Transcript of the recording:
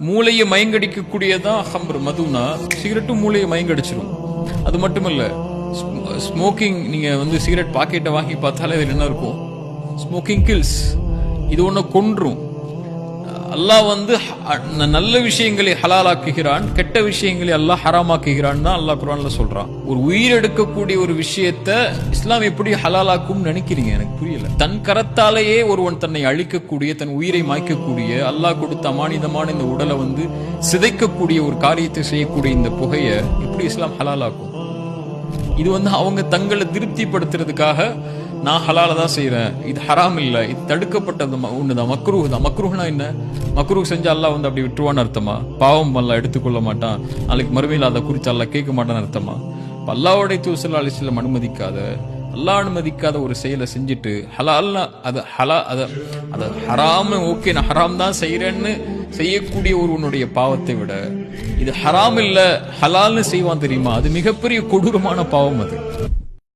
மூளையை மயங்கடிக்கக்கூடியதான் ஹம்ர் மதுனா. சிகரெட்டும் மூளையை மயங்கடிச்சிடும். அது மட்டுமல்ல, ஸ்மோக்கிங், நீங்க சிகரெட் பாக்கெட்டை வாங்கி பார்த்தாலே அதில் என்ன இருக்கும்? Smoking kills. இது ஒண்ணு கொன்றும். அல்லாஹ் நல்ல விஷயங்களை ஹலாலாக்குகிறான், கெட்ட விஷயங்களை அல்லாஹ் ஹராமாக்குகிறான் தான் அல்லாஹ் குர்ஆன்ல சொல்றான். ஒரு உயிர் எடுக்கக்கூடிய ஒரு விஷயத்தை இஸ்லாம் எப்படி ஹலாலாக்கும் நினைக்கிறீங்க? எனக்கு புரியல. தன் கரத்தாலேயே ஒருவன் தன்னை அழிக்கக்கூடிய, தன் உயிரை மாய்க்கக்கூடிய, அல்லாஹ் கொடுத்த அமானிதமான இந்த உடலை சிதைக்கக்கூடிய ஒரு காரியத்தை செய்யக்கூடிய இந்த புகையை எப்படி இஸ்லாம் ஹலாலாக்கும்? இது அவங்க தங்களை திருப்திப்படுத்துறதுக்காக நான் ஹலால தான் செய்யறேன், இது ஹராம் இல்ல, இது தடுக்கப்பட்டது ஒண்ணுதான், மக்ரூஹ் தான். மக்ரூஹ்னா என்ன? மக்ரூஹ் செஞ்சா அல்லாஹ் அப்படி விட்டுருவான்னு அர்த்தமா? பாவம் அல்லாஹ் எடுத்துக்கொள்ள மாட்டான், நாளைக்கு மறுமையில் அதை குறித்து அல்லாஹ் கேட்க மாட்டான்னு அர்த்தமா? அல்லாஹ்வுடைய தூதர் ஸல்லல்லாஹு அலைஹி வஸல்லம் அல்லாஹ் அனுமதிக்காத ஒரு செயலை செஞ்சுட்டு ஹலால்னா அது ஹராம், ஓகே நான் ஹராம் தான் செய்யறேன்னு செய்யக்கூடிய ஒருவனுடைய பாவத்தை விட இது ஹராம் இல்ல ஹலால்னு செய்வான் தெரியுமா? அது மிகப்பெரிய கொடூரமான பாவம் அது.